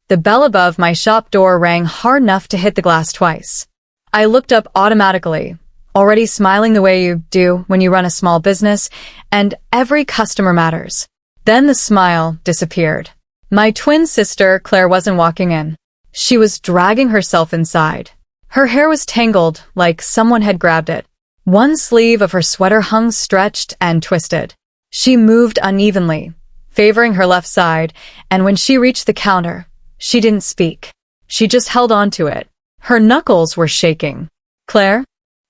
The bell above my shop door rang hard enough to hit the glass twice. I looked up automatically, already smiling the way you do when you run a small business, and every customer matters. Then the smile disappeared. My twin sister, Claire, wasn't walking in. She was dragging herself inside. Her hair was tangled, like someone had grabbed it. One sleeve of her sweater hung stretched and twisted. She moved unevenly, favoring her left side, and when she reached the counter, she didn't speak. She just held on to it. Her knuckles were shaking. "Claire?"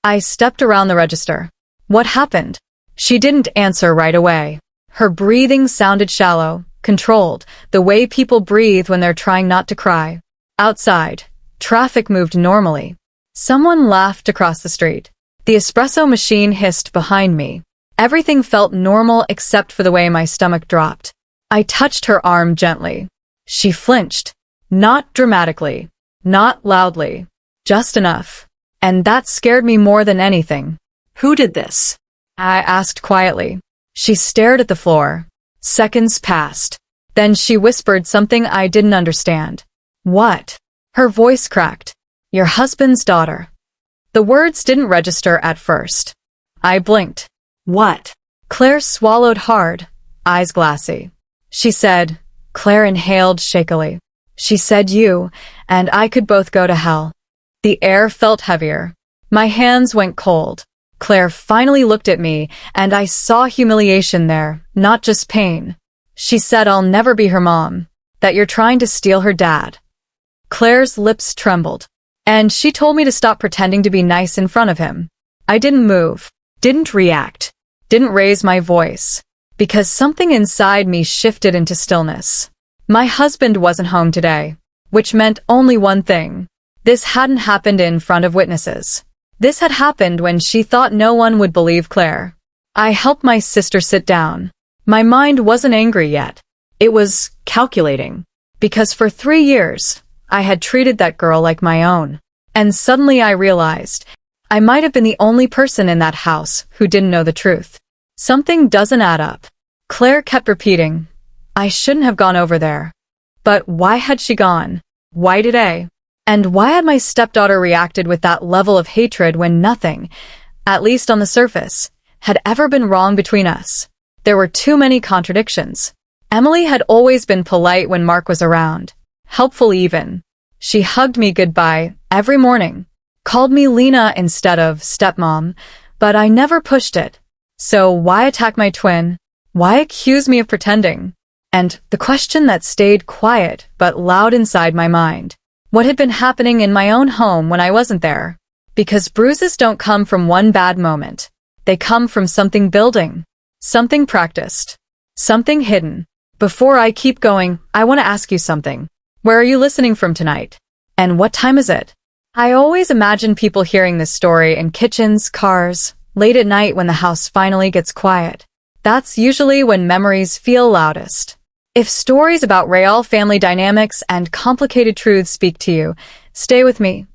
I stepped around the register. "What happened?" She didn't answer right away. Her breathing sounded shallow, controlled, the way people breathe when they're trying not to cry. Outside, traffic moved normally. Someone laughed across the street. The espresso machine hissed behind me. Everything felt normal except for the way my stomach dropped. I touched her arm gently. She flinched. Not dramatically. Not loudly. Just enough. And that scared me more than anything. "Who did this?" I asked quietly. She stared at the floor. Seconds passed. Then she whispered something I didn't understand. "What?" Her voice cracked. "Your husband's daughter." The words didn't register at first. I blinked. "What?" Claire swallowed hard, eyes glassy. She said, Claire inhaled shakily. She said you and I could both go to hell. The air felt heavier. My hands went cold. Claire finally looked at me, and I saw humiliation there, not just pain. She said I'll never be her mom, that you're trying to steal her dad. Claire's lips trembled, and she told me to stop pretending to be nice in front of him. I didn't move, didn't react, didn't raise my voice, because something inside me shifted into stillness. My husband wasn't home today, which meant only one thing. This hadn't happened in front of witnesses. This had happened when she thought no one would believe Claire. I helped my sister sit down. My mind wasn't angry yet. It was calculating. Because for 3 years, I had treated that girl like my own. And suddenly I realized I might have been the only person in that house who didn't know the truth. Something doesn't add up. Claire kept repeating, I shouldn't have gone over there. But why had she gone? Why today? And why had my stepdaughter reacted with that level of hatred when nothing, at least on the surface, had ever been wrong between us? There were too many contradictions. Emily had always been polite when Mark was around, helpful even. She hugged me goodbye every morning, called me Lena instead of stepmom, but I never pushed it. So why attack my twin? Why accuse me of pretending? And the question that stayed quiet but loud inside my mind. What had been happening in my own home when I wasn't there? Because bruises don't come from one bad moment. They come from something building, something practiced, something hidden. Before I keep going, I want to ask you something. Where are you listening from tonight? And what time is it? I always imagine people hearing this story in kitchens, cars, late at night when the house finally gets quiet. That's usually when memories feel loudest. If stories about real family dynamics and complicated truths speak to you, stay with me.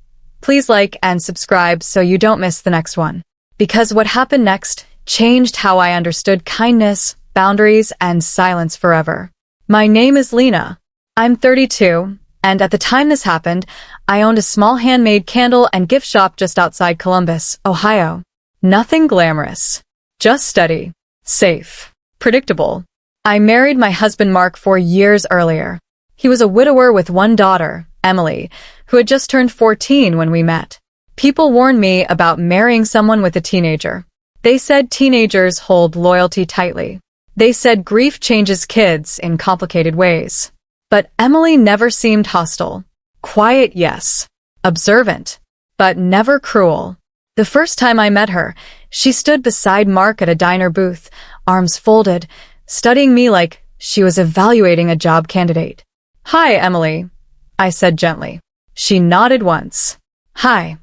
Please like and subscribe so you don't miss the next one. Because what happened next changed how I understood kindness, boundaries, and silence forever. My name is Lena. I'm 32, and at the time this happened, I owned a small handmade candle and gift shop just outside Columbus, Ohio. Nothing glamorous. Just steady, safe, predictable. I married my husband Mark 4 years earlier. He was a widower with one daughter, Emily, who had just turned 14 when we met. People warned me about marrying someone with a teenager. They said teenagers hold loyalty tightly. They said grief changes kids in complicated ways. But Emily never seemed hostile. Quiet, yes. Observant. But never cruel. The first time I met her, she stood beside Mark at a diner booth, arms folded, studying me like she was evaluating a job candidate. Hi, Emily, I said gently. She nodded once. Hi.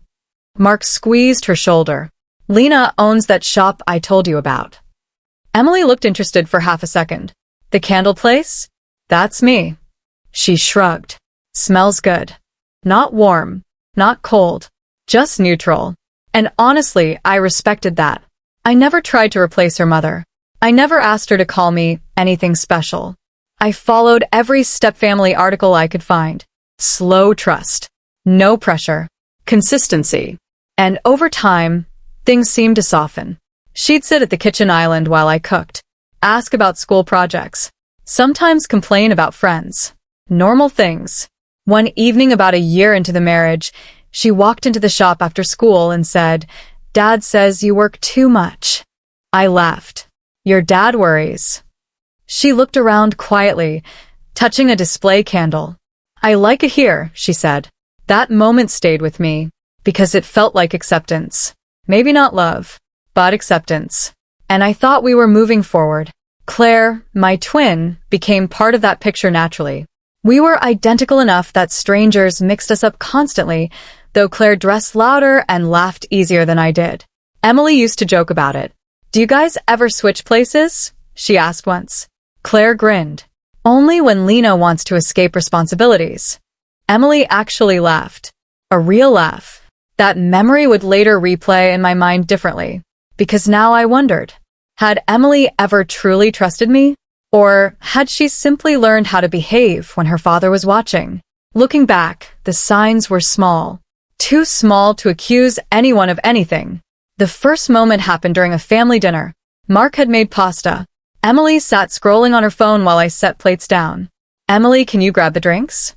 Mark squeezed her shoulder. Lena owns that shop I told you about. Emily looked interested for half a second. The candle place? That's me. She shrugged. Smells good. Not warm, not cold, just neutral. And honestly, I respected that. I never tried to replace her mother. I never asked her to call me anything special. I followed every stepfamily article I could find. Slow trust. No pressure. Consistency. And over time, things seemed to soften. She'd sit at the kitchen island while I cooked, ask about school projects, sometimes complain about friends. Normal things. One evening about a year into the marriage, she walked into the shop after school and said, "Dad says you work too much." I laughed. "Your dad worries." She looked around quietly, touching a display candle. "I like it here," she said. That moment stayed with me, because it felt like acceptance. Maybe not love, but acceptance. And I thought we were moving forward. Claire, my twin, became part of that picture naturally. We were identical enough that strangers mixed us up constantly, though Claire dressed louder and laughed easier than I did. Emily used to joke about it. "Do you guys ever switch places?" she asked once. Claire grinned. "Only when Lena wants to escape responsibilities." Emily actually laughed. A real laugh. That memory would later replay in my mind differently, because now I wondered, had Emily ever truly trusted me? Or had she simply learned how to behave when her father was watching? Looking back, the signs were small. Too small to accuse anyone of anything. The first moment happened during a family dinner. Mark had made pasta. Emily sat scrolling on her phone while I set plates down. "Emily, can you grab the drinks?"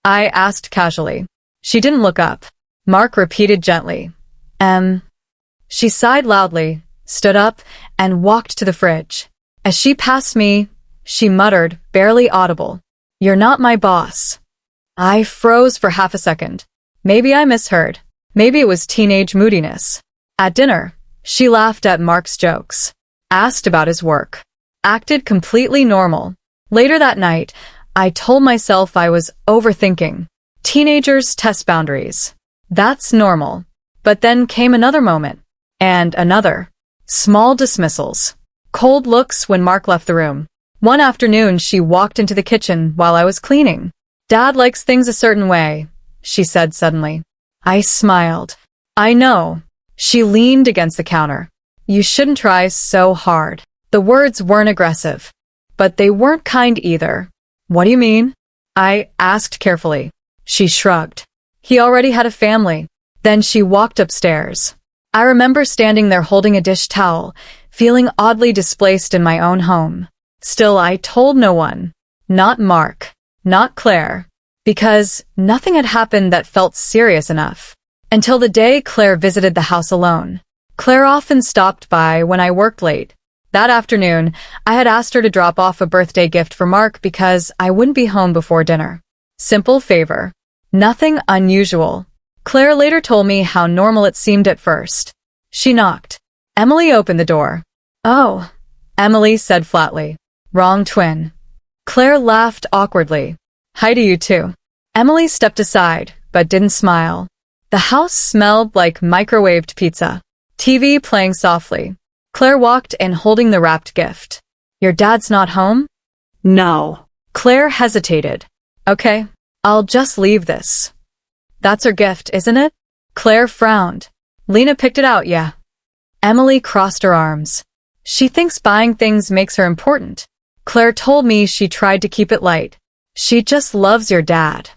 I asked casually. She didn't look up. Mark repeated gently, She sighed loudly, stood up, and walked to the fridge. As she passed me, she muttered, barely audible, "You're not my boss." I froze for half a second. Maybe I misheard. Maybe it was teenage moodiness. At dinner, she laughed at Mark's jokes, asked about his work, acted completely normal. Later that night, I told myself I was overthinking. Teenagers test boundaries. That's normal. But then came another moment. And another. Small dismissals. Cold looks when Mark left the room. One afternoon, she walked into the kitchen while I was cleaning. "Dad likes things a certain way," she said suddenly. I smiled. "I know." She leaned against the counter. "You shouldn't try so hard." The words weren't aggressive, but they weren't kind either. "What do you mean?" I asked carefully. She shrugged. "He already had a family." Then she walked upstairs. I remember standing there holding a dish towel, feeling oddly displaced in my own home. Still, I told no one. Not Mark. Not Claire. Because nothing had happened that felt serious enough. Until the day Claire visited the house alone. Claire often stopped by when I worked late. That afternoon, I had asked her to drop off a birthday gift for Mark because I wouldn't be home before dinner. Simple favor. Nothing unusual. Claire later told me how normal it seemed at first. She knocked. Emily opened the door. "Oh," Emily said flatly. "Wrong twin." Claire laughed awkwardly. "Hi to you too." Emily stepped aside, but didn't smile. The house smelled like microwaved pizza. TV playing softly. Claire walked in holding the wrapped gift. "Your dad's not home?" "No." Claire hesitated. "Okay, I'll just leave this." "That's her gift, isn't it?" Claire frowned. "Lena picked it out, yeah." Emily crossed her arms. "She thinks buying things makes her important." Claire told me she tried to keep it light. "She just loves your dad."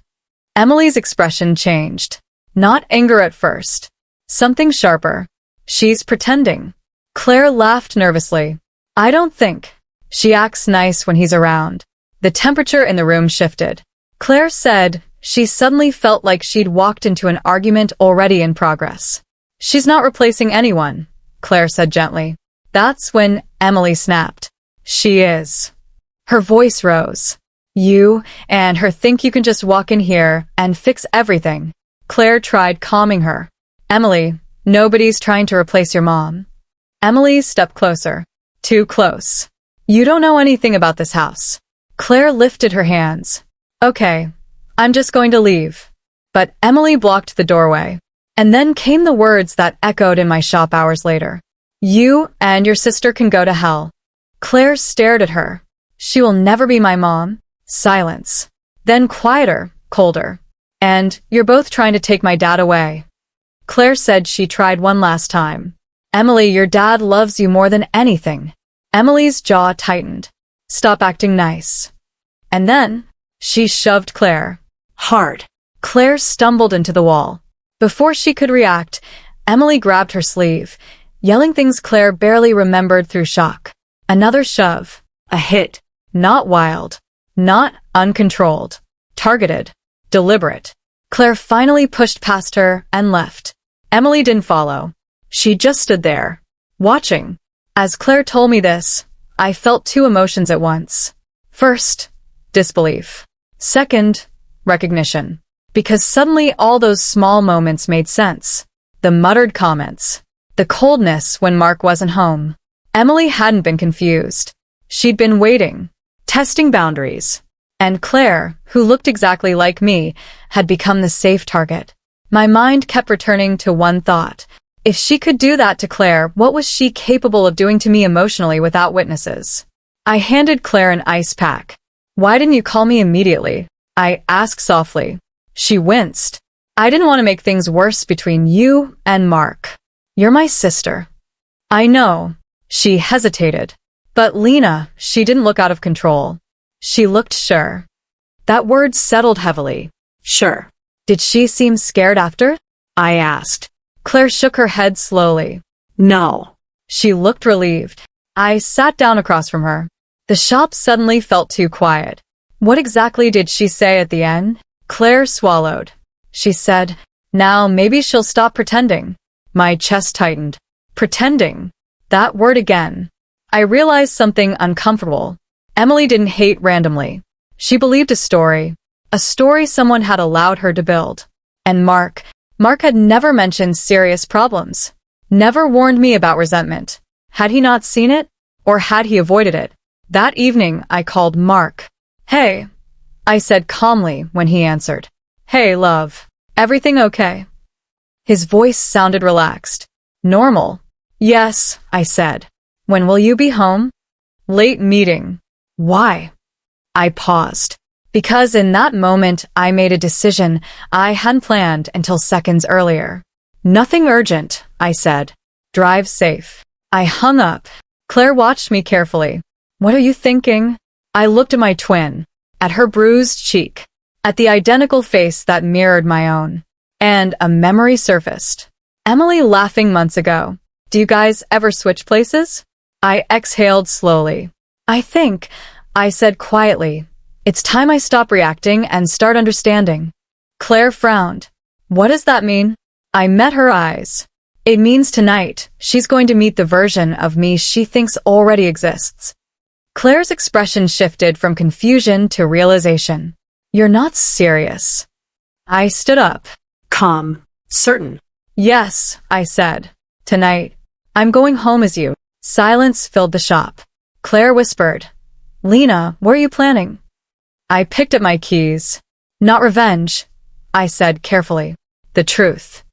Emily's expression changed. Not anger at first. Something sharper. "She's pretending." Claire laughed nervously. "I don't think. She acts nice when he's around." The temperature in the room shifted. Claire said she suddenly felt like she'd walked into an argument already in progress. "She's not replacing anyone," Claire said gently. That's when Emily snapped. "She is." Her voice rose. "You and her think you can just walk in here and fix everything." Claire tried calming her. "Emily, nobody's trying to replace your mom." Emily stepped closer. Too close. "You don't know anything about this house." Claire lifted her hands. "Okay, I'm just going to leave." But Emily blocked the doorway. And then came the words that echoed in my shop hours later. "You and your sister can go to hell." Claire stared at her. "She will never be my mom." Silence. Then quieter, colder. "And you're both trying to take my dad away." Claire said she tried one last time. "Emily, your dad loves you more than anything." Emily's jaw tightened. "Stop acting nice." And then, she shoved Claire. Hard. Claire stumbled into the wall. Before she could react, Emily grabbed her sleeve, yelling things Claire barely remembered through shock. Another shove. A hit. Not wild. Not uncontrolled. Targeted. Deliberate. Claire finally pushed past her and left. Emily didn't follow. She just stood there, watching. As Claire told me this, I felt two emotions at once. First, disbelief. Second, recognition. Because suddenly all those small moments made sense. The muttered comments. The coldness when Mark wasn't home. Emily hadn't been confused. She'd been waiting, testing boundaries. And Claire, who looked exactly like me, had become the safe target. My mind kept returning to one thought. If she could do that to Claire, what was she capable of doing to me emotionally without witnesses? I handed Claire an ice pack. Why didn't you call me immediately? I asked softly. She winced. I didn't want to make things worse between you and Mark. You're my sister. I know. She hesitated. But Lena, she didn't look out of control. She looked sure. That word settled heavily. Sure. Did she seem scared after? I asked. Claire shook her head slowly. No. She looked relieved. I sat down across from her. The shop suddenly felt too quiet. What exactly did she say at the end? Claire swallowed. She said, now maybe she'll stop pretending. My chest tightened. Pretending. That word again. I realized something uncomfortable. Emily didn't hate randomly. She believed a story someone had allowed her to build. And Mark had never mentioned serious problems. Never warned me about resentment. Had he not seen it? Or had he avoided it? That evening, I called Mark. Hey, I said calmly when he answered. Hey, love. Everything okay? His voice sounded relaxed. Normal. Yes, I said. When will you be home? Late meeting. Why? I paused. Because in that moment, I made a decision I hadn't planned until seconds earlier. Nothing urgent, I said. Drive safe. I hung up. Claire watched me carefully. What are you thinking? I looked at my twin, at her bruised cheek, at the identical face that mirrored my own. And a memory surfaced. Emily laughing months ago. Do you guys ever switch places? I exhaled slowly. I think, I said quietly, it's time I stop reacting and start understanding. Claire frowned. What does that mean? I met her eyes. It means tonight, she's going to meet the version of me she thinks already exists. Claire's expression shifted from confusion to realization. You're not serious. I stood up. Calm. Certain. Yes, I said. Tonight, I'm going home as you. Silence filled the shop. Claire whispered. Lena, what are you planning? I picked up my keys. Not revenge, I said carefully. The truth.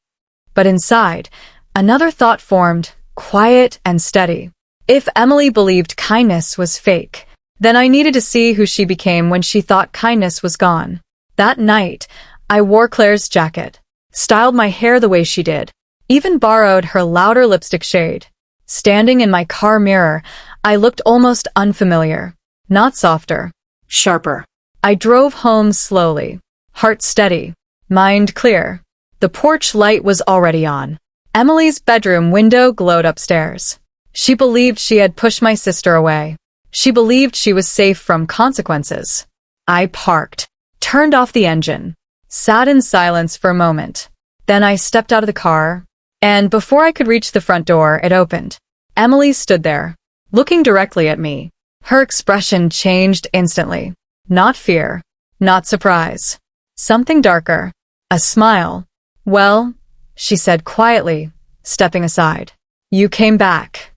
But inside, another thought formed, quiet and steady. If Emily believed kindness was fake, then I needed to see who she became when she thought kindness was gone. That night, I wore Claire's jacket, styled my hair the way she did, even borrowed her louder lipstick shade. Standing in my car mirror, I looked almost unfamiliar, not softer, sharper. I drove home slowly, heart steady, mind clear. The porch light was already on. Emily's bedroom window glowed upstairs. She believed she had pushed my sister away. She believed she was safe from consequences. I parked, turned off the engine, sat in silence for a moment. Then I stepped out of the car, and before I could reach the front door, it opened. Emily stood there, looking directly at me. Her expression changed instantly. Not fear, not surprise. Something darker. A smile. Well, she said quietly, stepping aside. You came back.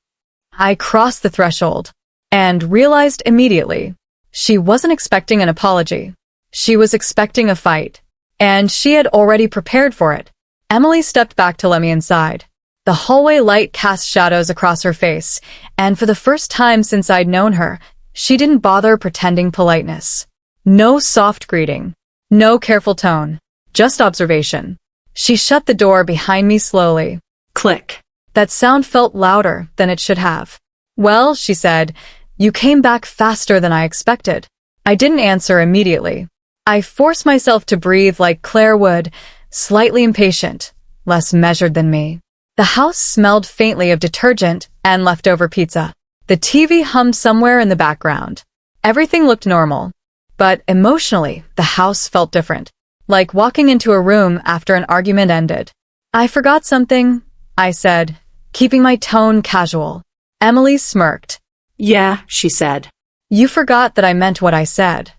I crossed the threshold and realized immediately she wasn't expecting an apology. She was expecting a fight, and she had already prepared for it. Emily stepped back to let me inside. The hallway light cast shadows across her face, and for the first time since I'd known her, she didn't bother pretending politeness. No soft greeting. No careful tone. Just observation. She shut the door behind me slowly. Click. That sound felt louder than it should have. Well, she said, you came back faster than I expected. I didn't answer immediately. I forced myself to breathe like Claire would, slightly impatient, less measured than me. The house smelled faintly of detergent and leftover pizza. The TV hummed somewhere in the background. Everything looked normal, but emotionally, the house felt different, like walking into a room after an argument ended. I forgot something, I said, keeping my tone casual. Emily smirked. Yeah, she said. You forgot that I meant what I said.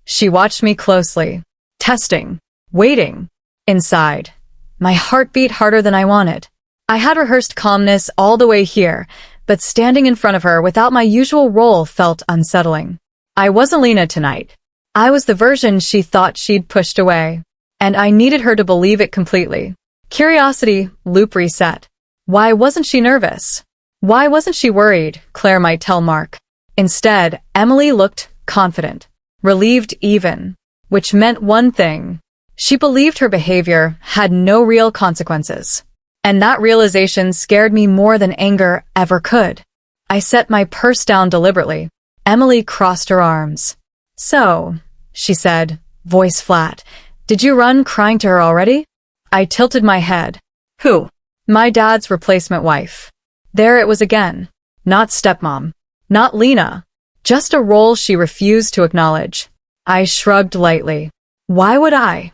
She watched me closely, testing, waiting. Inside, my heart beat harder than I wanted. I had rehearsed calmness all the way here, but standing in front of her without my usual role felt unsettling. I wasn't Lena tonight. I was the version she thought she'd pushed away, and I needed her to believe it completely. Curiosity, loop reset. Why wasn't she nervous? Why wasn't she worried, Claire might tell Mark. Instead, Emily looked confident, relieved even, which meant one thing. She believed her behavior had no real consequences. And that realization scared me more than anger ever could. I set my purse down deliberately. Emily crossed her arms. So, she said, voice flat, did you run crying to her already? I tilted my head. Who? My dad's replacement wife. There it was again. Not stepmom. Not Lena. Just a role she refused to acknowledge. I shrugged lightly. Why would I?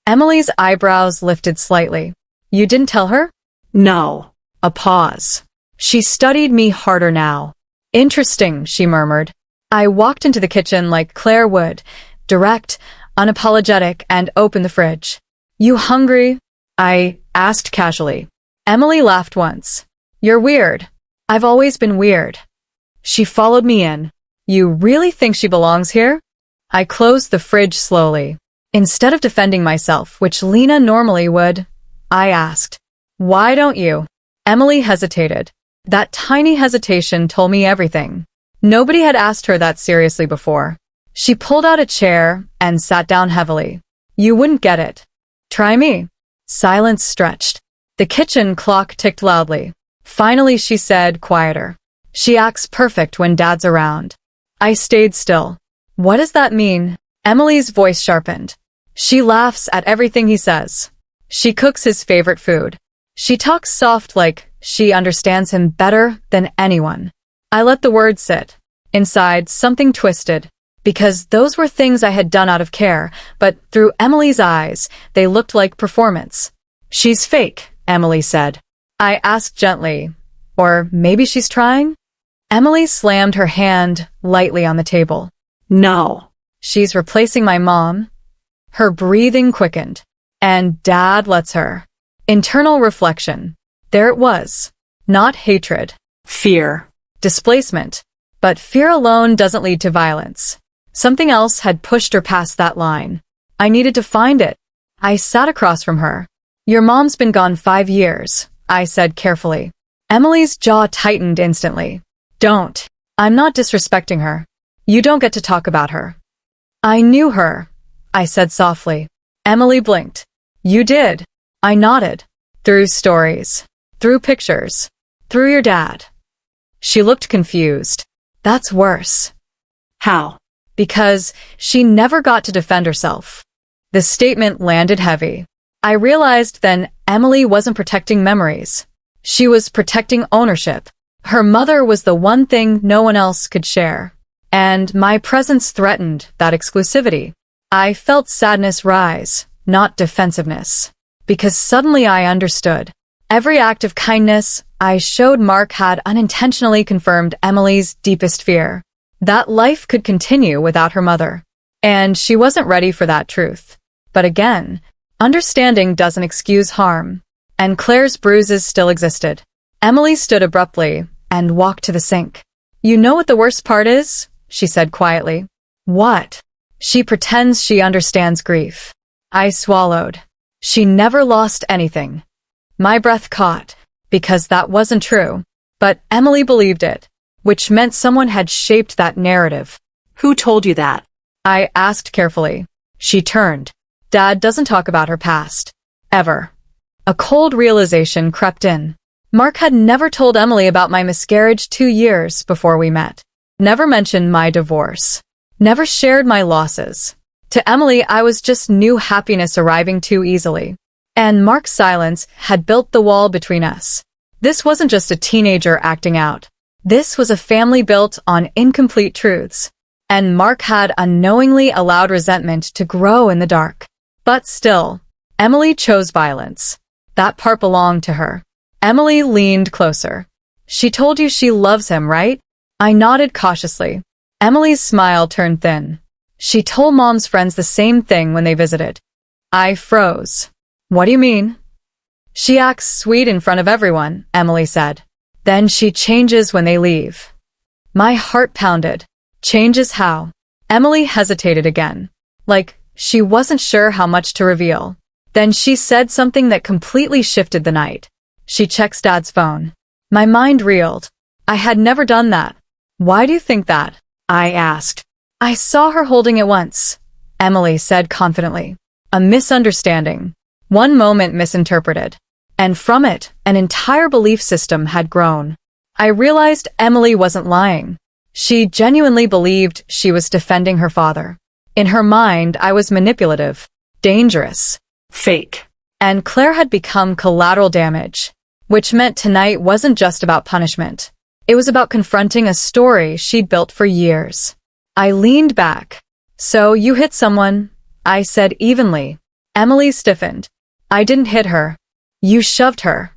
Emily's eyebrows lifted slightly. You didn't tell her? No. A pause. She studied me harder now. Interesting, she murmured. I walked into the kitchen like Claire would, direct, unapologetic, and opened the fridge. You hungry? I asked casually. Emily laughed once. You're weird. I've always been weird. She followed me in. You really think she belongs here? I closed the fridge slowly. Instead of defending myself, which Lena normally would, I asked, why don't you? Emily hesitated. That tiny hesitation told me everything. Nobody had asked her that seriously before. She pulled out a chair and sat down heavily. You wouldn't get it. Try me. Silence stretched. The kitchen clock ticked loudly. Finally, she said, quieter. She acts perfect when Dad's around. I stayed still. What does that mean? Emily's voice sharpened. She laughs at everything he says. She cooks his favorite food. She talks soft like she understands him better than anyone. I let the words sit. Inside, something twisted, because those were things I had done out of care, but through Emily's eyes, they looked like performance. She's fake, Emily said. I asked gently, or maybe she's trying? Emily slammed her hand lightly on the table. No. She's replacing my mom. Her breathing quickened. And Dad lets her. Internal reflection. There it was. Not hatred. Fear. Displacement. But fear alone doesn't lead to violence. Something else had pushed her past that line. I needed to find it. I sat across from her. Your mom's been gone 5 years, I said carefully. Emily's jaw tightened instantly. Don't. I'm not disrespecting her. You don't get to talk about her. I knew her, I said softly. Emily blinked. You did. I nodded. Through stories. Through pictures. Through your dad. She looked confused. That's worse. How? Because she never got to defend herself. The statement landed heavy. I realized then Emily wasn't protecting memories. She was protecting ownership. Her mother was the one thing no one else could share. And my presence threatened that exclusivity. I felt sadness rise, not defensiveness. Because suddenly I understood. Every act of kindness I showed Mark had unintentionally confirmed Emily's deepest fear. That life could continue without her mother. And she wasn't ready for that truth. But again, understanding doesn't excuse harm. And Claire's bruises still existed. Emily stood abruptly and walked to the sink. You know what the worst part is? She said quietly. What? She pretends she understands grief. I swallowed. She never lost anything. My breath caught, because that wasn't true. But Emily believed it, which meant someone had shaped that narrative. Who told you that? I asked carefully. She turned. Dad doesn't talk about her past. Ever. A cold realization crept in. Mark had never told Emily about my miscarriage 2 years before we met. Never mentioned my divorce. never shared my losses. To Emily, I was just new happiness arriving too easily. And Mark's silence had built the wall between us. This wasn't just a teenager acting out. This was a family built on incomplete truths. And Mark had unknowingly allowed resentment to grow in the dark. But still, Emily chose violence. That part belonged to her. Emily leaned closer. She told you she loves him, right? I nodded cautiously. Emily's smile turned thin. She told Mom's friends the same thing when they visited. I froze. What do you mean? She acts sweet in front of everyone, Emily said. Then she changes when they leave. My heart pounded. Changes how? Emily hesitated again. Like, she wasn't sure how much to reveal. Then she said something that completely shifted the night. She checks Dad's phone. My mind reeled. I had never done that. Why do you think that? I asked. I saw her holding it once, Emily said confidently. A misunderstanding. One moment misinterpreted. And from it, an entire belief system had grown. I realized Emily wasn't lying. She genuinely believed she was defending her father. In her mind, I was manipulative, dangerous, Fake. and Claire had become collateral damage, which meant tonight wasn't just about punishment. It was about confronting a story she'd built for years. I leaned back. So you hit someone, I said evenly. Emily stiffened. I didn't hit her. You shoved her.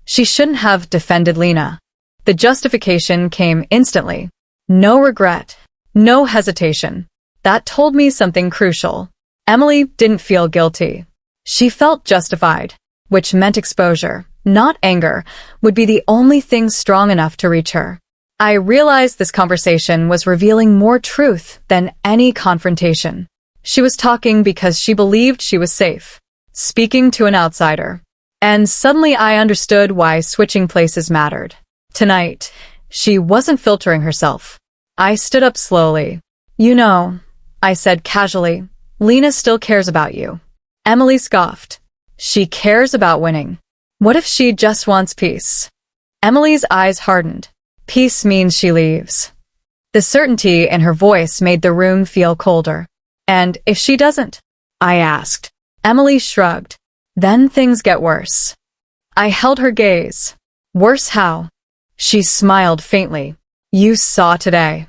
She shouldn't have defended Lena. The justification came instantly. No regret. No hesitation. That told me something crucial. Emily didn't feel guilty. She felt justified, which meant exposure, not anger, would be the only thing strong enough to reach her. I realized this conversation was revealing more truth than any confrontation. She was talking because she believed she was safe, speaking to an outsider. And suddenly I understood why switching places mattered. Tonight, she wasn't filtering herself. I stood up slowly. You know, I said casually, Lena still cares about you. Emily scoffed. She cares about winning. What if she just wants peace? Emily's eyes hardened. Peace means she leaves. The certainty in her voice made the room feel colder. And if she doesn't? I asked. Emily shrugged. Then things get worse. I held her gaze. Worse how? She smiled faintly. You saw today.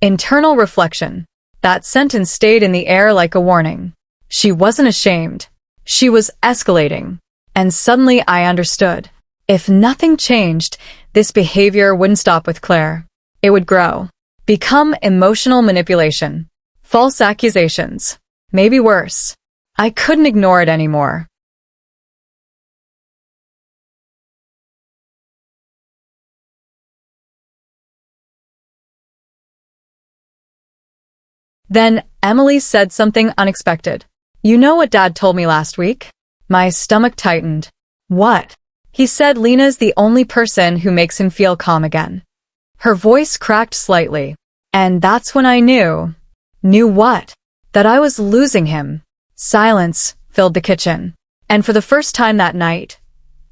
Internal reflection. That sentence stayed in the air like a warning. She wasn't ashamed. She was escalating. And suddenly I understood. If nothing changed, this behavior wouldn't stop with Claire. It would grow. Become emotional manipulation. False accusations. Maybe worse. I couldn't ignore it anymore. Then Emily said something unexpected. You know what Dad told me last week? My stomach tightened. What? He said Lena's the only person who makes him feel calm again. Her voice cracked slightly. And that's when I knew. Knew what? That I was losing him. Silence filled the kitchen. And for the first time that night,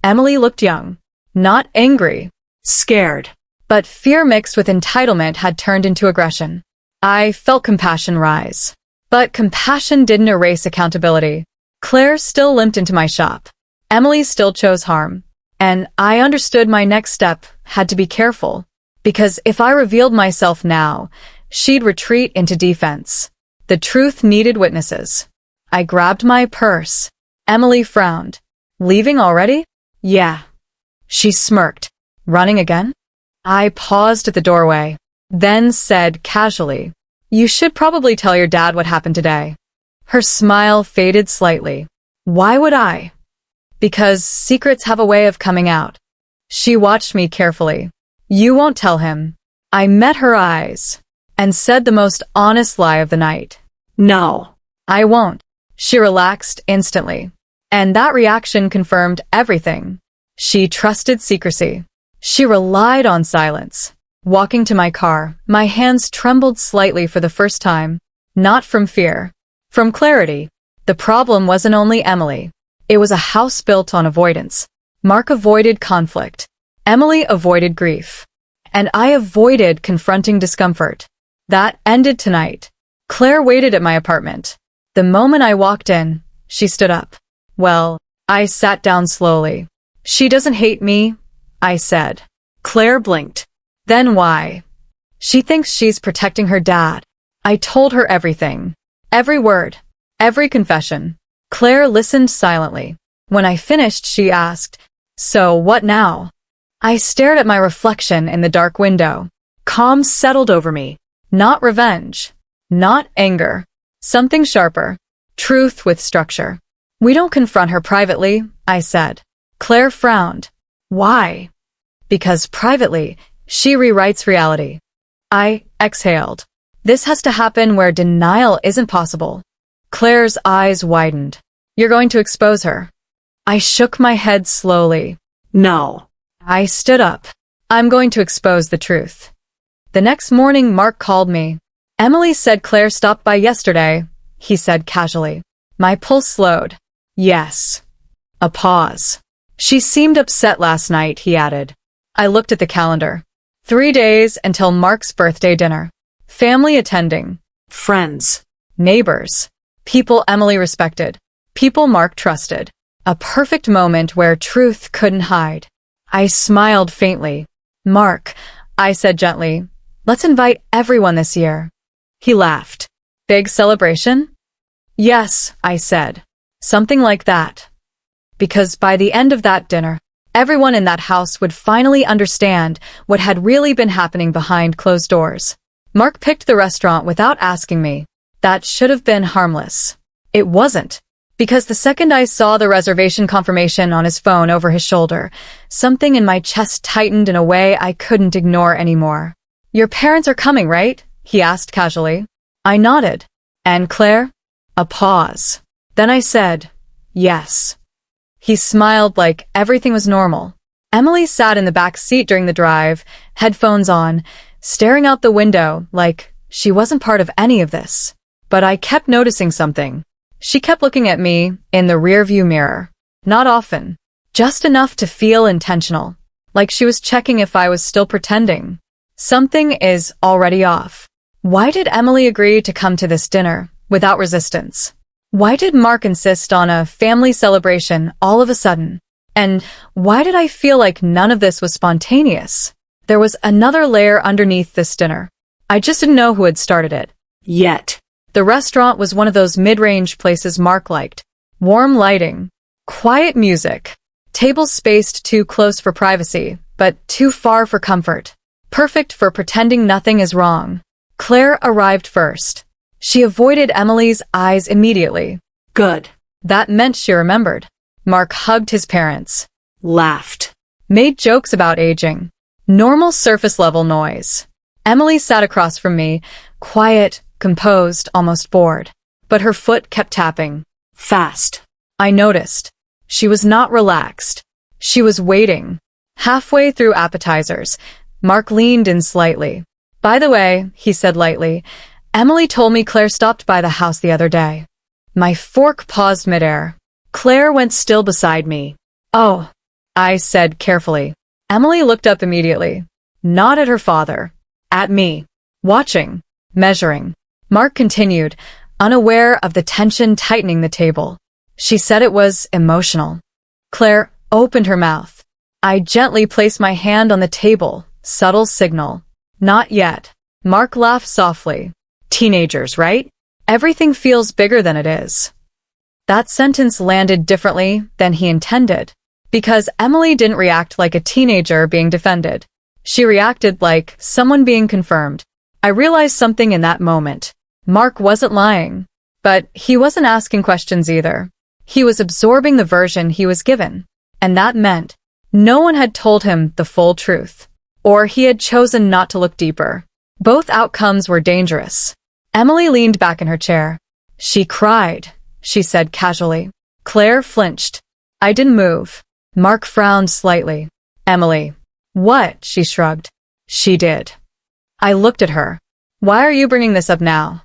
Emily looked young. Not angry. Scared. But fear mixed with entitlement had turned into aggression. I felt compassion rise. But compassion didn't erase accountability. Claire still limped into my shop. Emily still chose harm. And I understood my next step had to be careful. Because if I revealed myself now, she'd retreat into defense. The truth needed witnesses. I grabbed my purse. Emily frowned. Leaving already? Yeah. She smirked. Running again? I paused at the doorway. Then said casually, You should probably tell your dad what happened today. Her smile faded slightly. Why would I? Because secrets have a way of coming out. She watched me carefully. You won't tell him. I met her eyes and said the most honest lie of the night. No. I won't. She relaxed instantly. And that reaction confirmed everything. She trusted secrecy. She relied on silence. Walking to my car, my hands trembled slightly for the first time. Not from fear. From clarity. The problem wasn't only Emily. It was a house built on avoidance. Mark avoided conflict. Emily avoided grief. And I avoided confronting discomfort. That ended tonight. Claire waited at my apartment. The moment I walked in, she stood up. Well, I sat down slowly. She doesn't hate me, I said. Claire blinked. Then why? She thinks she's protecting her dad. I told her everything. Every word. Every confession. Claire listened silently. When I finished, she asked, "So what now?" I stared at my reflection in the dark window. Calm settled over me. Not revenge. Not anger. Something sharper. Truth with structure. "We don't confront her privately," I said. Claire frowned. "Why?" "Because privately, she rewrites reality." I exhaled. This has to happen where denial isn't possible. Claire's eyes widened. "You're going to expose her?" I shook my head slowly. No. I stood up. "I'm going to expose the truth." The next morning, Mark called me. "Emily said Claire stopped by yesterday," he said casually. My pulse slowed. "Yes." A pause. "She seemed upset last night," he added. I looked at the calendar. 3 days until Mark's birthday dinner. Family attending. Friends. Neighbors. People Emily respected. People Mark trusted. A perfect moment where truth couldn't hide. I smiled faintly. "Mark," I said gently, "let's invite everyone this year." He laughed. "Big celebration?" "Yes," I said. "Something like that." Because by the end of that dinner, everyone in that house would finally understand what had really been happening behind closed doors. Mark picked the restaurant without asking me. That should have been harmless. It wasn't. Because the second I saw the reservation confirmation on his phone over his shoulder, something in my chest tightened in a way I couldn't ignore anymore. "Your parents are coming, right?" he asked casually. I nodded. "And Claire?" A pause. Then I said, "Yes." He smiled like everything was normal. Emily sat in the back seat during the drive, headphones on, staring out the window like she wasn't part of any of this. But I kept noticing something. She kept looking at me in the rearview mirror. Not often. Just enough to feel intentional. Like she was checking if I was still pretending. Something is already off. Why did Emily agree to come to this dinner without resistance? Why did Mark insist on a family celebration all of a sudden? And why did I feel like none of this was spontaneous? There was another layer underneath this dinner. I just didn't know who had started it. Yet. The restaurant was one of those mid-range places Mark liked. Warm lighting, quiet music, tables spaced too close for privacy, but too far for comfort. Perfect for pretending nothing is wrong. Claire arrived first. She avoided Emily's eyes immediately. Good. That meant she remembered. Mark hugged his parents. Laughed. Made jokes about aging. Normal surface-level noise. Emily sat across from me, quiet, composed, almost bored. But her foot kept tapping. Fast. I noticed. She was not relaxed. She was waiting. Halfway through appetizers, Mark leaned in slightly. "By the way," he said lightly, "Emily told me Claire stopped by the house the other day." My fork paused midair. Claire went still beside me. "Oh," I said carefully. Emily looked up immediately. Not at her father. At me. Watching. Measuring. Mark continued, unaware of the tension tightening the table. She said it was emotional. Claire opened her mouth. I gently placed my hand on the table, subtle signal. "Not yet." Mark laughed softly. "Teenagers, right? Everything feels bigger than it is." That sentence landed differently than he intended, because Emily didn't react like a teenager being defended. She reacted like someone being confirmed. I realized something in that moment. Mark wasn't lying, but he wasn't asking questions either. He was absorbing the version he was given, and that meant no one had told him the full truth, or he had chosen not to look deeper. Both outcomes were dangerous. Emily leaned back in her chair. "She cried," she said casually. Claire flinched. I didn't move. Mark frowned slightly. "Emily." "What?" she shrugged. "She did." I looked at her. "Why are you bringing this up now?"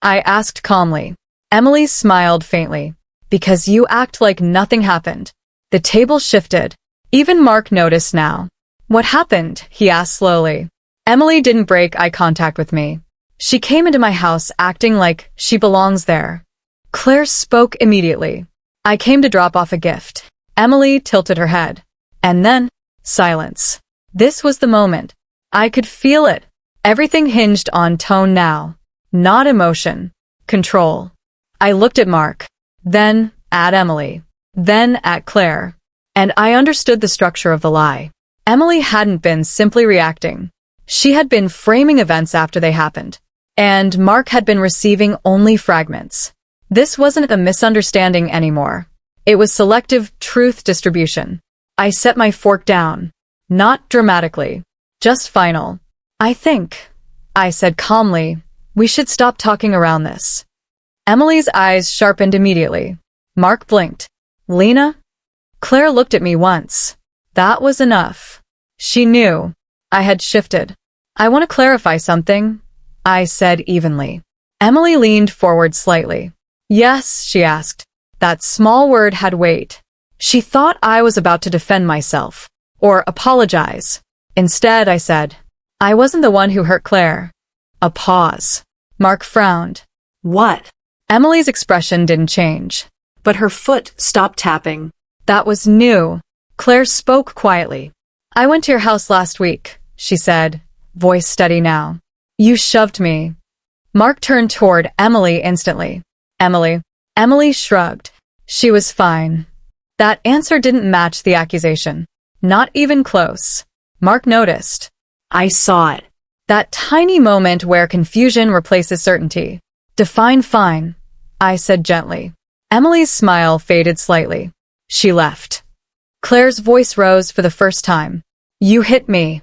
I asked calmly. Emily smiled faintly. "Because you act like nothing happened." The table shifted. Even Mark noticed now. "What happened?" he asked slowly. Emily didn't break eye contact with me. She came into my house acting like she belongs there. Claire spoke immediately. I came to drop off a gift. Emily tilted her head. And then, silence. This was the moment. I could feel it. Everything hinged on tone now. Not emotion. Control. I looked at Mark. Then at Emily. Then at Claire. And I understood the structure of the lie. Emily hadn't been simply reacting. She had been framing events after they happened. And Mark had been receiving only fragments. This wasn't a misunderstanding anymore. It was selective truth distribution. I set my fork down. Not dramatically. Just final. I think, I said calmly, we should stop talking around this. Emily's eyes sharpened immediately. Mark blinked. Lena? Claire looked at me once. That was enough. She knew. I had shifted. I want to clarify something, I said evenly. Emily leaned forward slightly. Yes, she asked. That small word had weight. She thought I was about to defend myself, or apologize. Instead, I said, I wasn't the one who hurt Claire. A pause. Mark frowned. What? Emily's expression didn't change. But her foot stopped tapping. That was new. Claire spoke quietly. I went to your house last week, she said, voice steady now. You shoved me. Mark turned toward Emily instantly. Emily. Emily shrugged. She was fine. That answer didn't match the accusation. Not even close. Mark noticed. I saw it. That tiny moment where confusion replaces certainty. Define fine, I said gently. Emily's smile faded slightly. She left. Claire's voice rose for the first time. You hit me.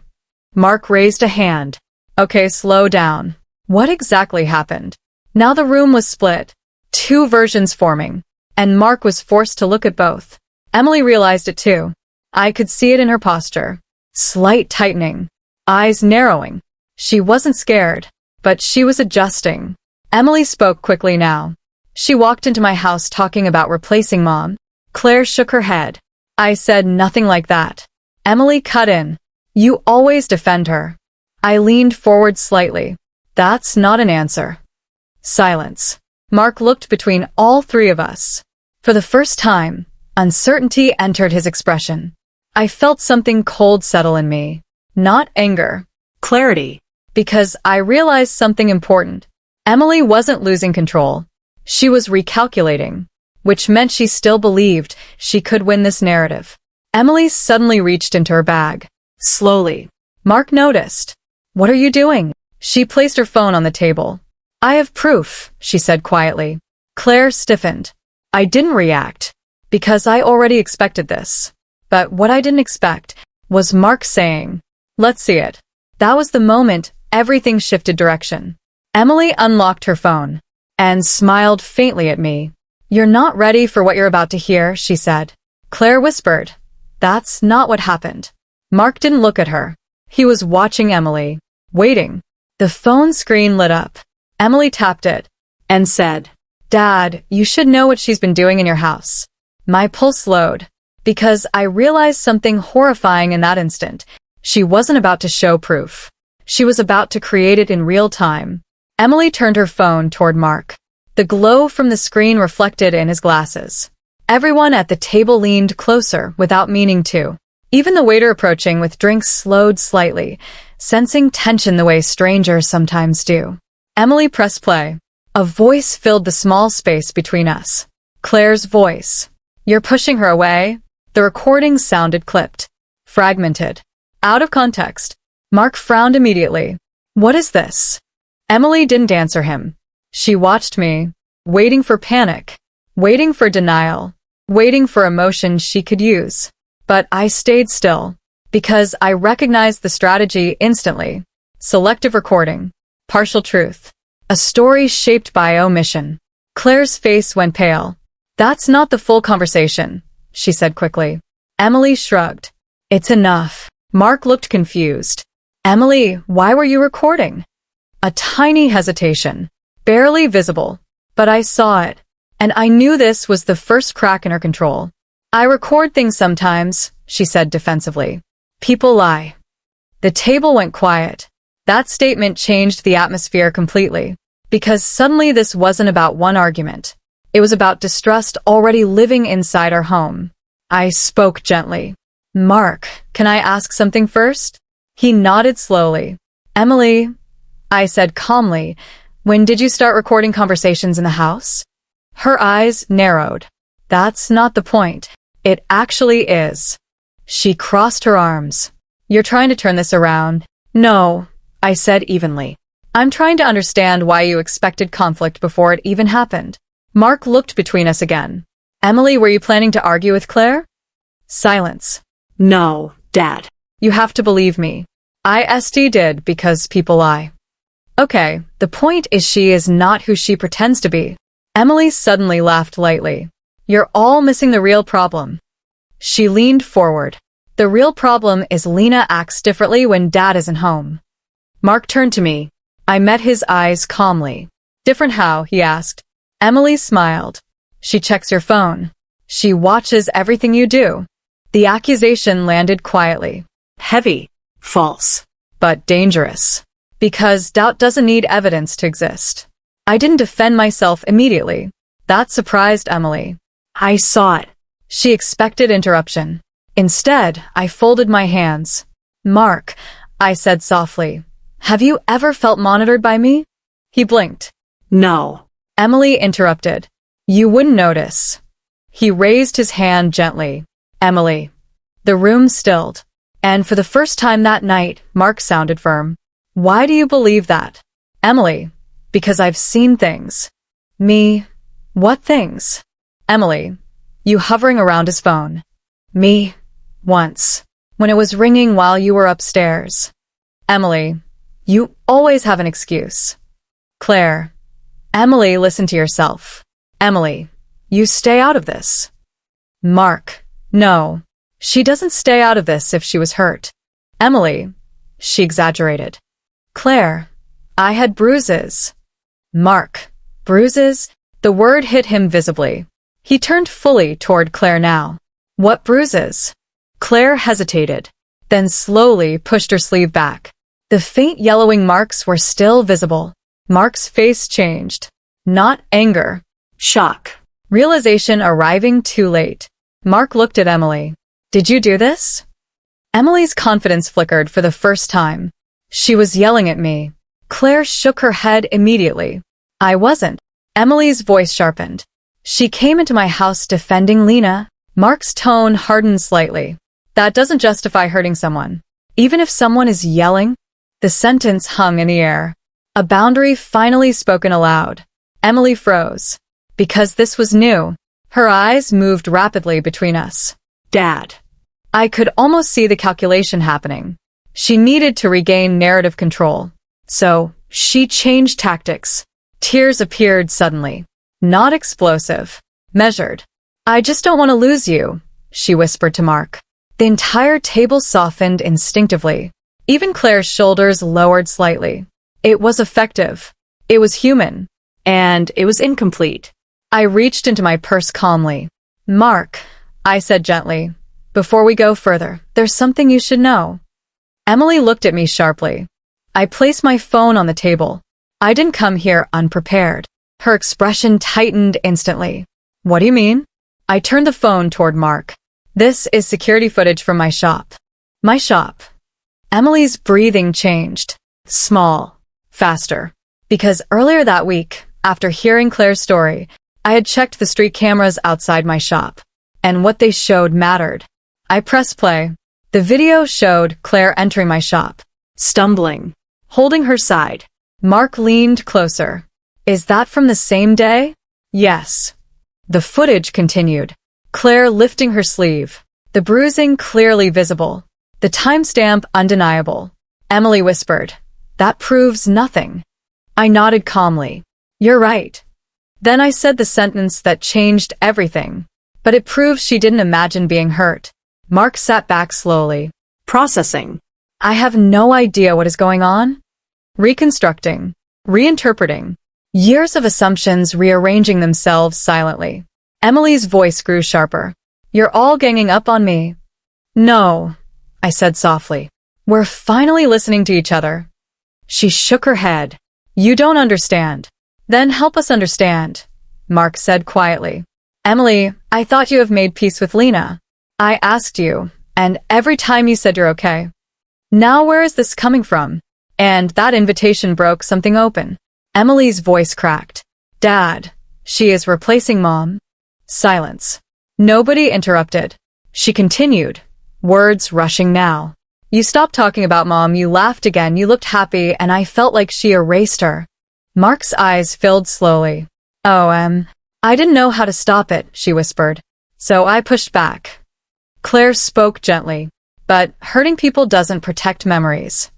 Mark raised a hand. Okay, slow down. What exactly happened? Now the room was split. Two versions forming. And Mark was forced to look at both. Emily realized it too. I could see it in her posture. Slight tightening. Eyes narrowing. She wasn't scared, but she was adjusting. Emily spoke quickly now. She walked into my house talking about replacing Mom. Claire shook her head. I said nothing like that. Emily cut in. You always defend her. I leaned forward slightly. That's not an answer. Silence. Mark looked between all three of us. For the first time, uncertainty entered his expression. I felt something cold settle in me. Not anger. Clarity. Because I realized something important. Emily wasn't losing control. She was recalculating, which meant she still believed she could win this narrative. Emily suddenly reached into her bag. Slowly. Mark noticed. What are you doing? She placed her phone on the table. I have proof, she said quietly. Claire stiffened. I didn't react, because I already expected this. But what I didn't expect was Mark saying, let's see it. That was the moment everything shifted direction. Emily unlocked her phone and smiled faintly at me. You're not ready for what you're about to hear, she said. Claire whispered. That's not what happened. Mark didn't look at her. He was watching Emily, waiting. The phone screen lit up. Emily tapped it and said, Dad, you should know what she's been doing in your house. My pulse slowed, because I realized something horrifying in that instant. She wasn't about to show proof. She was about to create it in real time. Emily turned her phone toward Mark. The glow from the screen reflected in his glasses. Everyone at the table leaned closer without meaning to. Even the waiter approaching with drinks slowed slightly, sensing tension the way strangers sometimes do. Emily pressed play. A voice filled the small space between us. Claire's voice. You're pushing her away? The recording sounded clipped, fragmented, out of context. Mark frowned immediately. What is this? Emily didn't answer him. She watched me, waiting for panic, waiting for denial, waiting for emotion she could use. But I stayed still, because I recognized the strategy instantly. Selective recording, partial truth, a story shaped by omission. Claire's face went pale. That's not the full conversation, she said quickly. Emily shrugged. It's enough. Mark looked confused. Emily, why were you recording? A tiny hesitation, barely visible, but I saw it, and I knew this was the first crack in her control. I record things sometimes, she said defensively. People lie. The table went quiet. That statement changed the atmosphere completely, because suddenly this wasn't about one argument. It was about distrust already living inside our home. I spoke gently. Mark, can I ask something first? He nodded slowly. Emily, I said calmly, when did you start recording conversations in the house? Her eyes narrowed. That's not the point. It actually is. She crossed her arms. You're trying to turn this around. No, I said evenly. I'm trying to understand why you expected conflict before it even happened. Mark looked between us again. Emily, were you planning to argue with Claire? Silence. No, Dad. You have to believe me. I did because people lie. Okay, the point is she is not who she pretends to be. Emily suddenly laughed lightly. You're all missing the real problem. She leaned forward. The real problem is Lena acts differently when Dad isn't home. Mark turned to me. I met his eyes calmly. Different how? He asked. Emily smiled. She checks your phone. She watches everything you do. The accusation landed quietly. Heavy. False. But dangerous. Because doubt doesn't need evidence to exist. I didn't defend myself immediately. That surprised Emily. I saw it. She expected interruption. Instead, I folded my hands. Mark, I said softly, have you ever felt monitored by me? He blinked. No. Emily interrupted. You wouldn't notice. He raised his hand gently. Emily. The room stilled. And for the first time that night, Mark sounded firm. Why do you believe that? Emily. Because I've seen things. Me. What things? Emily. You hovering around his phone. Me. Once. When it was ringing while you were upstairs. Emily. You always have an excuse. Claire. Emily, listen to yourself. Emily. You stay out of this. Mark. No. She doesn't stay out of this if she was hurt. Emily. She exaggerated. Claire. I had bruises. Mark. Bruises? The word hit him visibly. He turned fully toward Claire now. What bruises? Claire hesitated, then slowly pushed her sleeve back. The faint yellowing marks were still visible. Mark's face changed. Not anger. Shock. Realization arriving too late. Mark looked at Emily. Did you do this? Emily's confidence flickered for the first time. She was yelling at me. Claire shook her head immediately. I wasn't. Emily's voice sharpened. She came into my house defending Lena. Mark's tone hardened slightly. That doesn't justify hurting someone. Even if someone is yelling, the sentence hung in the air. A boundary finally spoken aloud. Emily froze. Because this was new. Her eyes moved rapidly between us. Dad. I could almost see the calculation happening. She needed to regain narrative control. So, she changed tactics. Tears appeared suddenly. Not explosive. Measured. I just don't want to lose you, she whispered to Mark. The entire table softened instinctively. Even Claire's shoulders lowered slightly. It was effective. It was human. And it was incomplete. I reached into my purse calmly. Mark, I said gently, before we go further, there's something you should know. Emily looked at me sharply. I placed my phone on the table. I didn't come here unprepared. Her expression tightened instantly. What do you mean? I turned the phone toward Mark. This is security footage from my shop. My shop. Emily's breathing changed. Small. Faster. Because earlier that week, after hearing Claire's story, I had checked the street cameras outside my shop. And what they showed mattered. I pressed play. The video showed Claire entering my shop. Stumbling. Holding her side. Mark leaned closer. Is that from the same day? Yes. The footage continued. Claire lifting her sleeve. The bruising clearly visible. The timestamp undeniable. Emily whispered. That proves nothing. I nodded calmly. You're right. Then I said the sentence that changed everything. But it proves she didn't imagine being hurt. Mark sat back slowly. Processing. I have no idea what is going on. Reconstructing. Reinterpreting. Years of assumptions rearranging themselves silently. Emily's voice grew sharper. You're all ganging up on me. No, I said softly. We're finally listening to each other. She shook her head. You don't understand. Then help us understand, Mark said quietly. Emily, I thought you have made peace with Lena. I asked you, and every time you said you're okay. Now where is this coming from? And that invitation broke something open. Emily's voice cracked. Dad, she is replacing Mom. Silence. Nobody interrupted. She continued, words rushing now. You stopped talking about Mom, you laughed again, you looked happy, and I felt like she erased her. Mark's eyes filled slowly. Oh, I didn't know how to stop it, she whispered. So I pushed back. Claire spoke gently. But hurting people doesn't protect memories.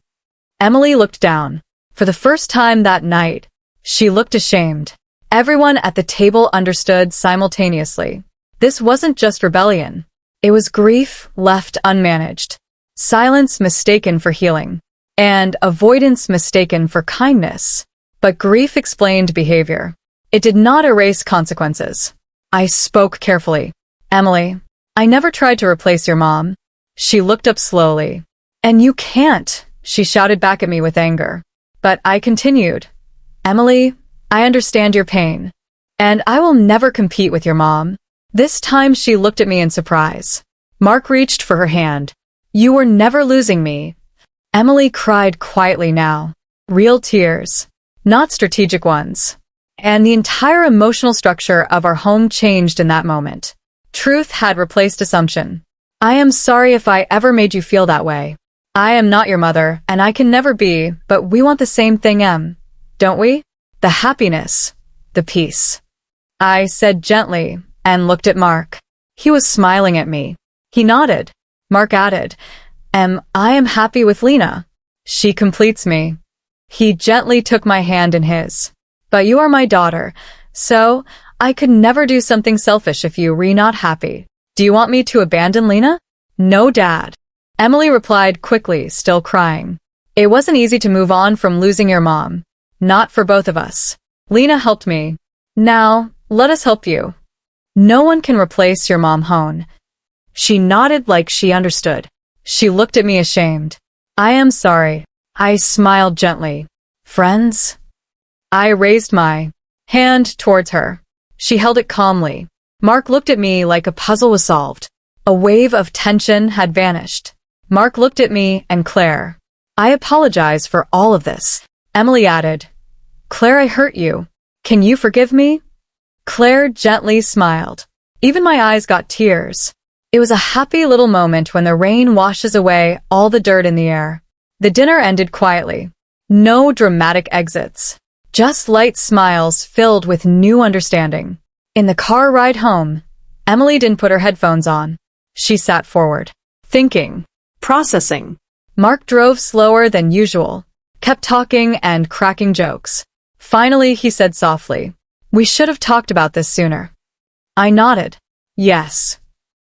Emily looked down. For the first time that night, she looked ashamed. Everyone at the table understood simultaneously. This wasn't just rebellion. It was grief left unmanaged. Silence mistaken for healing. And avoidance mistaken for kindness. But grief explained behavior. It did not erase consequences. I spoke carefully. Emily, I never tried to replace your mom. She looked up slowly. And you can't, she shouted back at me with anger. But I continued. Emily, I understand your pain. And I will never compete with your mom. This time she looked at me in surprise. Mark reached for her hand. You were never losing me. Emily cried quietly now. Real tears. Not strategic ones. And the entire emotional structure of our home changed in that moment. Truth had replaced assumption. I am sorry if I ever made you feel that way. I am not your mother, and I can never be, but we want the same thing, don't we? The happiness, the peace. I said gently, and looked at Mark. He was smiling at me. He nodded. Mark added, I am happy with Lena. She completes me. He gently took my hand in his. But you are my daughter, so I could never do something selfish if you were not happy. Do you want me to abandon Lena? No, Dad. Emily replied quickly, still crying. It wasn't easy to move on from losing your mom. Not for both of us. Lena helped me. Now, let us help you. No one can replace your mom, Hone. She nodded like she understood. She looked at me ashamed. I am sorry. I smiled gently. Friends? I raised my hand towards her. She held it calmly. Mark looked at me like a puzzle was solved. A wave of tension had vanished. Mark looked at me and Claire. I apologize for all of this. Emily added, Claire, I hurt you. Can you forgive me? Claire gently smiled. Even my eyes got tears. It was a happy little moment when the rain washes away all the dirt in the air. The dinner ended quietly. No dramatic exits. Just light smiles filled with new understanding. In the car ride home, Emily didn't put her headphones on. She sat forward, thinking, processing. Mark drove slower than usual, kept talking and cracking jokes. Finally, he said softly, we should have talked about this sooner. I nodded. Yes.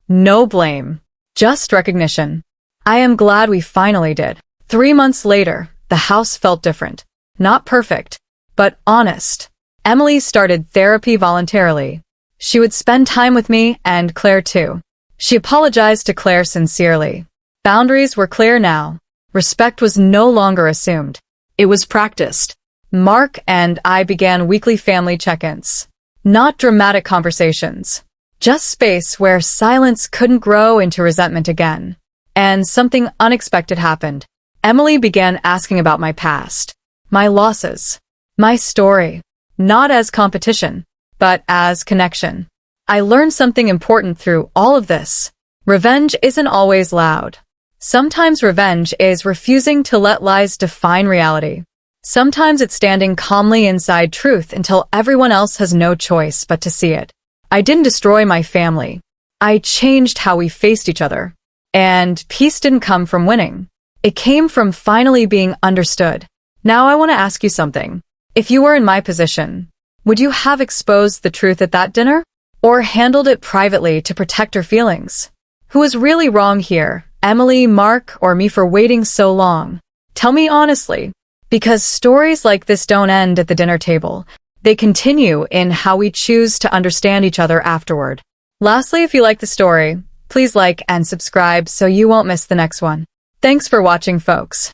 No blame. Just recognition. I am glad we finally did. 3 months later, the house felt different. Not perfect, but honest. Emily started therapy voluntarily. She would spend time with me and Claire too. She apologized to Claire sincerely. Boundaries were clear now. Respect was no longer assumed. It was practiced. Mark and I began weekly family check-ins. Not dramatic conversations. Just space where silence couldn't grow into resentment again. And something unexpected happened. Emily began asking about my past, my losses, my story, not as competition, but as connection. I learned something important through all of this. Revenge isn't always loud. Sometimes revenge is refusing to let lies define reality. Sometimes it's standing calmly inside truth until everyone else has no choice but to see it. I didn't destroy my family. I changed how we faced each other. And peace didn't come from winning. It came from finally being understood. Now I want to ask you something. If you were in my position, would you have exposed the truth at that dinner? Or handled it privately to protect her feelings? Who was really wrong here, Emily, Mark, or me for waiting so long? Tell me honestly. Because stories like this don't end at the dinner table. They continue in how we choose to understand each other afterward. Lastly, if you like the story, please like and subscribe so you won't miss the next one. Thanks for watching, folks.